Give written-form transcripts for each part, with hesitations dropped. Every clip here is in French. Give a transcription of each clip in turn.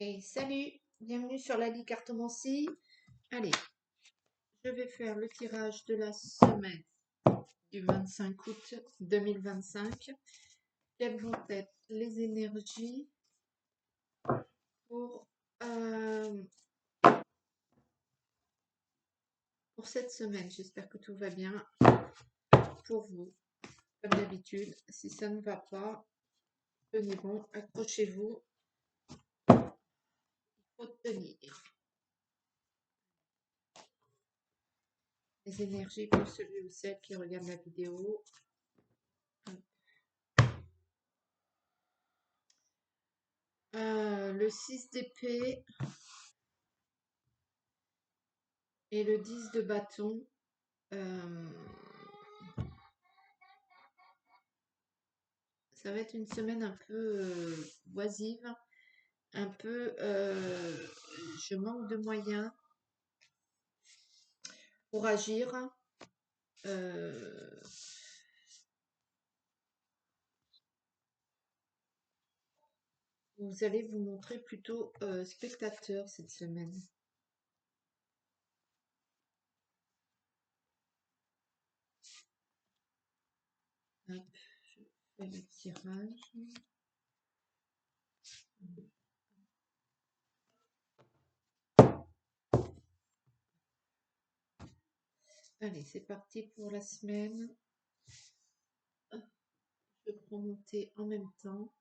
Et salut, bienvenue sur la cartomancie. Allez, je vais faire le tirage de la semaine du 25 août 2025. Quelles vont être les énergies pour, euh, pour cette semaine? J'espère que tout va bien pour vous. Comme d'habitude, si ça ne va pas, tenez bon, accrochez-vous, il faut tenir. Les énergies pour celui ou celle qui regarde la vidéo. Le 6 d'épée et le 10 de bâton. Ça va être une semaine un peu oisive, un peu je manque de moyens pour agir. Vous allez vous montrer plutôt spectateur cette semaine. Hop, je fais le tirage. Allez, c'est parti pour la semaine. Je prends mon thé en même temps.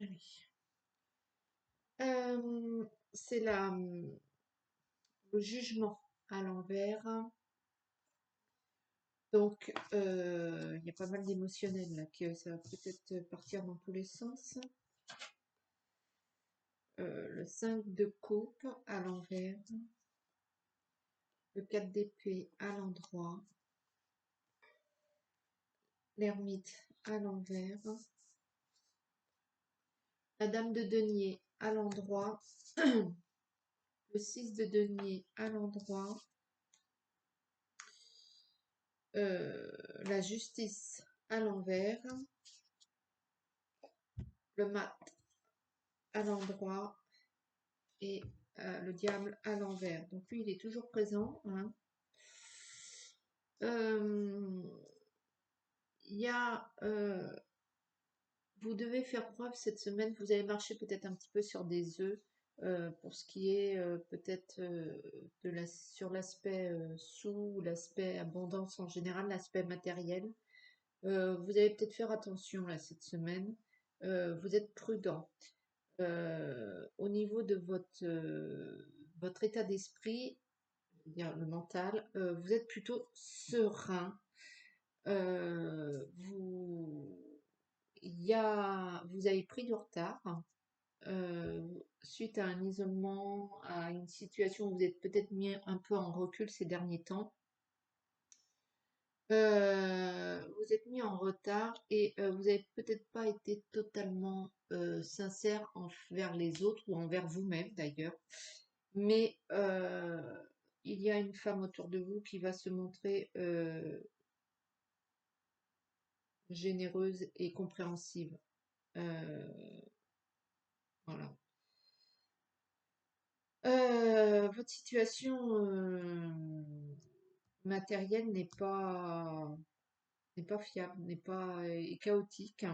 Allez. C'est le jugement à l'envers. Donc, il y a pas mal d'émotionnel là, que ça va peut-être partir dans tous les sens. Le 5 de coupe à l'envers. Le 4 d'épée à l'endroit. L'ermite à l'envers. La dame de denier à l'endroit. Le 6 de denier à l'endroit. La justice à l'envers. Le mat à l'endroit. Et le diable à l'envers. Donc lui, il est toujours présent. Hein. Vous devez faire preuve cette semaine. Vous allez marcher peut-être un petit peu sur des œufs pour ce qui est peut-être sur l'aspect sous, l'aspect abondance en général, l'aspect matériel. Vous allez peut-être faire attention là cette semaine. Vous êtes prudent. Au niveau de votre état d'esprit, le mental, vous êtes plutôt serein. Vous avez pris du retard suite à un isolement, à une situation où vous êtes peut-être mis un peu en recul ces derniers temps. Vous êtes mis en retard et vous n'avez peut-être pas été totalement sincère envers les autres ou envers vous-même d'ailleurs. Mais il y a une femme autour de vous qui va se montrer généreuse et compréhensive. Voilà. Votre situation matérielle n'est pas fiable, n'est pas est chaotique.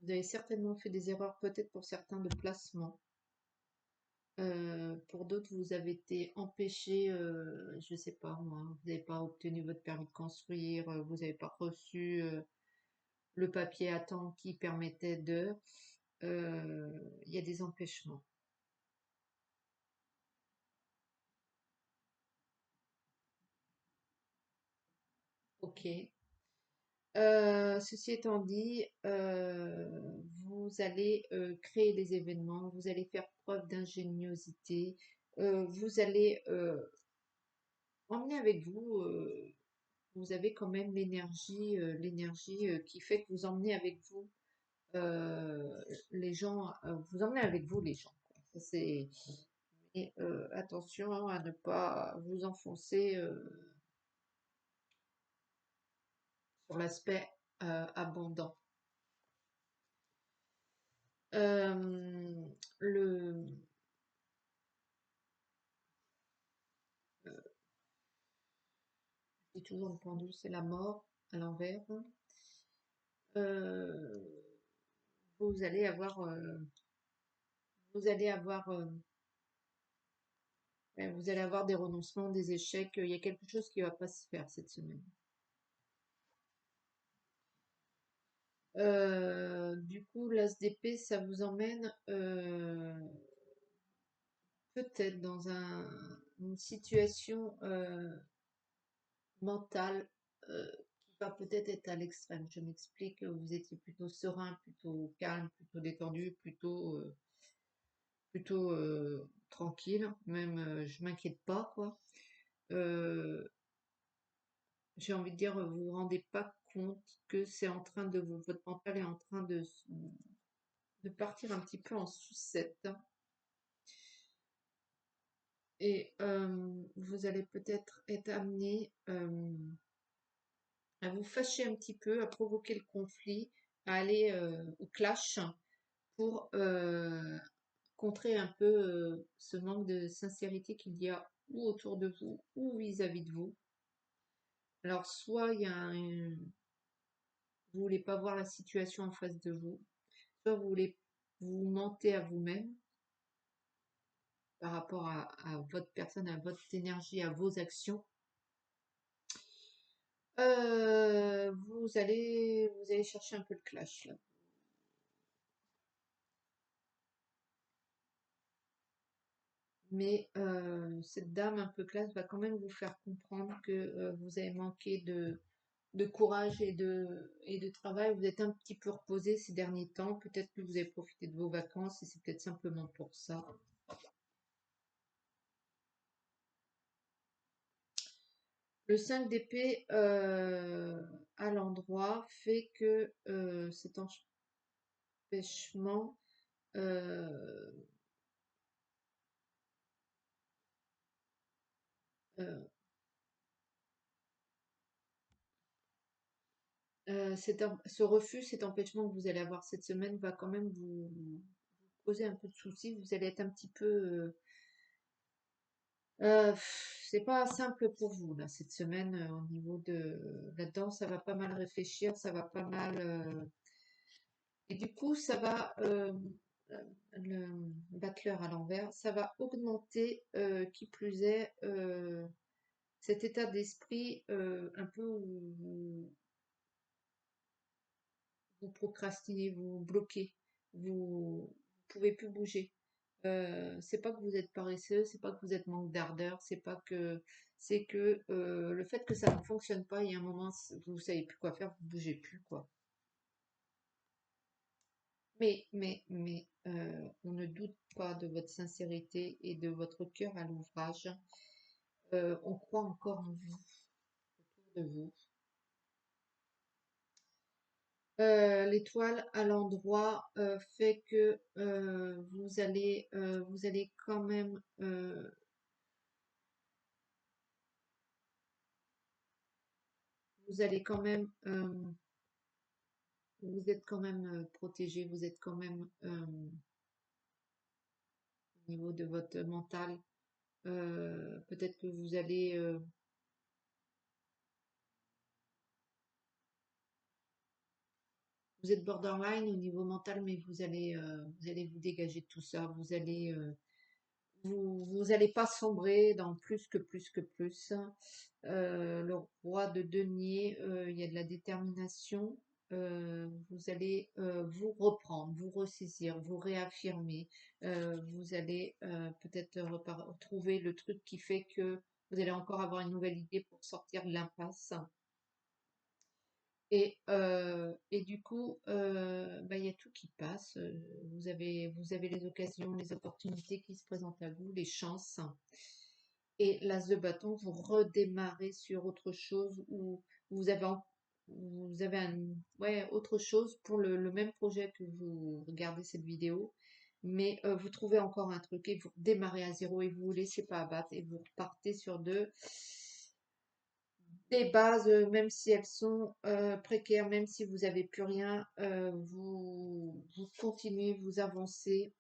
Vous avez certainement fait des erreurs, peut-être pour certains de placement. Pour d'autres, vous avez été empêché, je sais pas moi, vous n'avez pas obtenu votre permis de construire, vous n'avez pas reçu le papier à temps qui permettait de. Il y a des empêchements. Ok. Ceci étant dit, vous allez créer des événements, vous allez faire preuve d'ingéniosité, vous allez emmener avec vous, vous avez quand même l'énergie qui fait que vous emmenez avec vous les gens, vous emmenez avec vous les gens. Quoi. Et attention à ne pas vous enfoncer sur l'aspect abondant. Euh, le, je dis toujours le pendule, c'est la mort à l'envers. Euh, vous allez avoir, vous allez avoir, ouais, vous allez avoir des renoncements, des échecs. Il y a quelque chose qui va pas se faire cette semaine. Du coup, l'as d'épée, ça vous emmène peut-être dans une situation mentale qui va peut-être être à l'extrême. Je m'explique, vous étiez plutôt serein, plutôt calme, plutôt détendu, plutôt tranquille. Même, je m'inquiète pas, quoi. Euh, j'ai envie de dire, vous vous rendez pas compte que c'est en train de votre mental est en train de partir un petit peu en sucette. Et vous allez peut-être être amené à vous fâcher un petit peu, à provoquer le conflit, à aller au clash pour contrer un peu ce manque de sincérité qu'il y a ou autour de vous ou vis-à-vis de vous. Alors, soit il y a vous voulez pas voir la situation en face de vous, soit vous voulez vous mentir à vous-même par rapport à votre personne, à votre énergie, à vos actions. Vous allez chercher un peu le clash là. Mais cette dame un peu classe va quand même vous faire comprendre que vous avez manqué de courage et de travail. Vous êtes un petit peu reposé ces derniers temps. Peut-être que vous avez profité de vos vacances et c'est peut-être simplement pour ça. Le 5 d'épée à l'endroit fait que cet empêchement euh, euh, ce refus, cet empêchement que vous allez avoir cette semaine va quand même vous poser un peu de soucis. Vous allez être un petit peu c'est pas simple pour vous là cette semaine au niveau de là-dedans, ça va pas mal réfléchir, ça va pas mal et du coup ça va le battleur à l'envers, ça va augmenter qui plus est cet état d'esprit un peu où vous procrastinez, vous bloquez, vous pouvez plus bouger. C'est pas que vous êtes paresseux, c'est pas que vous êtes manque d'ardeur, c'est que le fait que ça ne fonctionne pas, il y a un moment vous savez plus quoi faire, vous bougez plus quoi. Mais on ne doute pas de votre sincérité et de votre cœur à l'ouvrage. On croit encore en vous, autour de vous. L'étoile à l'endroit fait que vous allez quand même vous allez quand même vous êtes quand même protégé, vous êtes quand même au niveau de votre mental. Peut-être que vous êtes borderline au niveau mental, mais vous allez vous dégager de tout ça. Vous allez pas sombrer dans plus que plus que plus. Le roi de denier, il y a de la détermination. Vous allez vous reprendre, vous ressaisir, vous réaffirmer. Vous allez peut-être retrouver le truc qui fait que vous allez encore avoir une nouvelle idée pour sortir de l'impasse. Et du coup, bah, il y a tout qui passe. Vous avez les occasions, les opportunités qui se présentent à vous, les chances. Et l'as de bâton, vous redémarrez sur autre chose ou vous avez, vous avez ouais, autre chose pour le même projet que vous regardez cette vidéo. Mais vous trouvez encore un truc et vous démarrez à zéro et vous vous laissez pas abattre et vous repartez sur des bases, même si elles sont précaires, même si vous n'avez plus rien, vous continuez, vous avancez.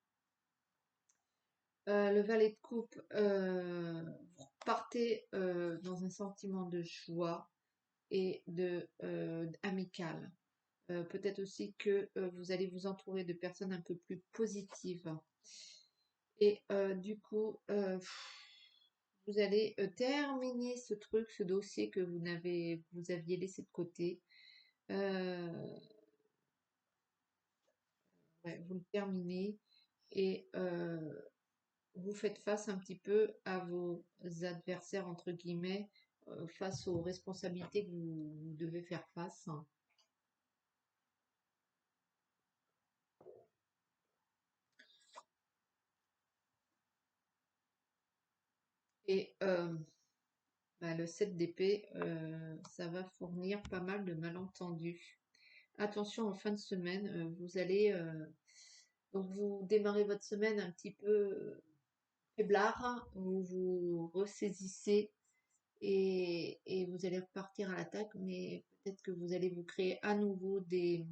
Le valet de coupe, vous partez dans un sentiment de joie et de amical. Peut-être aussi que vous allez vous entourer de personnes un peu plus positives. Et du coup, vous allez terminer ce truc, ce dossier que vous aviez laissé de côté. Euh, ouais, vous le terminez et vous faites face un petit peu à vos adversaires, entre guillemets, face aux responsabilités que vous devez faire face. Et bah, le 7 d'épée, ça va fournir pas mal de malentendus. Attention en fin de semaine, vous allez donc vous démarrez votre semaine un petit peu faiblard, vous vous ressaisissez et vous allez repartir à l'attaque, mais peut-être que vous allez vous créer à nouveau des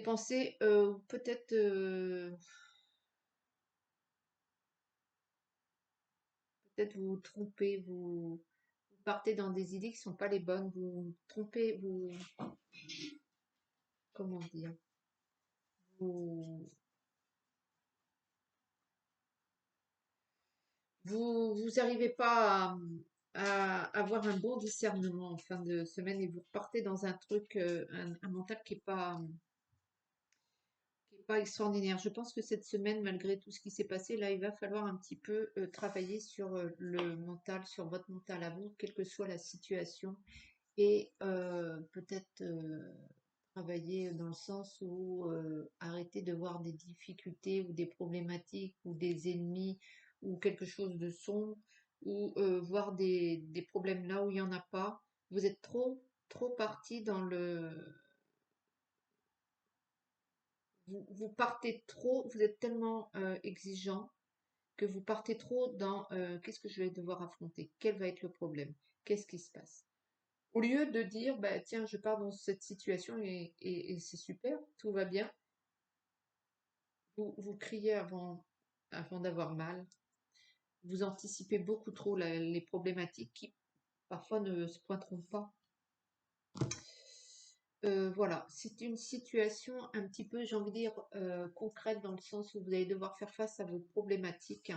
pensées, peut-être peut-être vous vous trompez, vous partez dans des idées qui sont pas les bonnes, vous vous trompez, vous comment dire, vous vous arrivez pas à avoir un bon discernement en fin de semaine et vous repartez dans un truc, un mental qui est pas extraordinaire. Je pense que cette semaine, malgré tout ce qui s'est passé, là, il va falloir un petit peu travailler sur le mental, sur votre mental à vous, quelle que soit la situation, et peut-être travailler dans le sens où arrêter de voir des difficultés ou des problématiques ou des ennemis ou quelque chose de sombre ou voir des problèmes là où il n'y en a pas. Vous êtes trop parti dans le... vous partez trop, vous êtes tellement exigeant que vous partez trop dans qu'est-ce que je vais devoir affronter, quel va être le problème, qu'est-ce qui se passe. Au lieu de dire, bah, tiens, je pars dans cette situation et c'est super, tout va bien, vous criez avant d'avoir mal. Vous anticipez beaucoup trop les problématiques qui parfois ne se pointeront pas. Voilà, c'est une situation un petit peu, j'ai envie de dire, concrète dans le sens où vous allez devoir faire face à vos problématiques,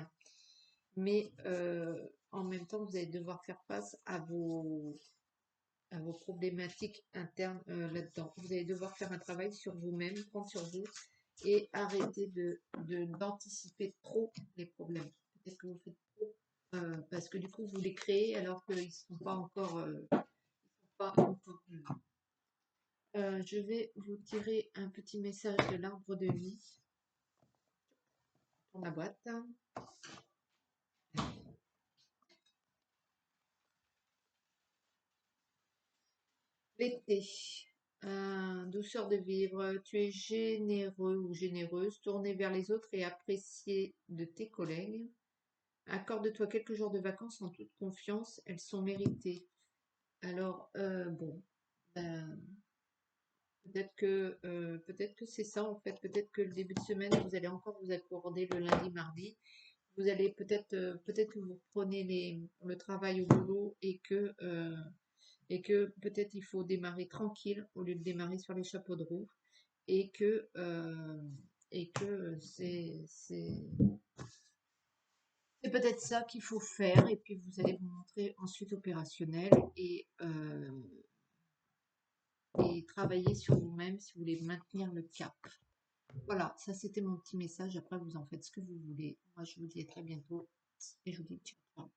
mais en même temps, vous allez devoir faire face à vos problématiques internes là-dedans. Vous allez devoir faire un travail sur vous-même, prendre sur vous et arrêter d'anticiper trop les problèmes. Peut-être que vous faites trop parce que du coup vous les créez alors qu'ils ne sont pas encore, pas encore là. Je vais vous tirer un petit message de l'arbre de vie pour la boîte. L'été. Douceur de vivre, tu es généreux ou généreuse, tourné vers les autres et apprécié de tes collègues. Accorde-toi quelques jours de vacances en toute confiance, elles sont méritées. Alors, bon, ben, peut-être que c'est ça en fait. Peut-être que le début de semaine, vous allez encore vous accorder le lundi, mardi. Vous allez peut-être que vous prenez le travail au boulot et que peut-être il faut démarrer tranquille au lieu de démarrer sur les chapeaux de roue et que c'est peut-être ça qu'il faut faire et puis vous allez vous montrer ensuite opérationnel et travailler sur vous-même si vous voulez maintenir le cap. Voilà, ça c'était mon petit message. Après, vous en faites ce que vous voulez. Moi, je vous dis à très bientôt et je vous dis ciao.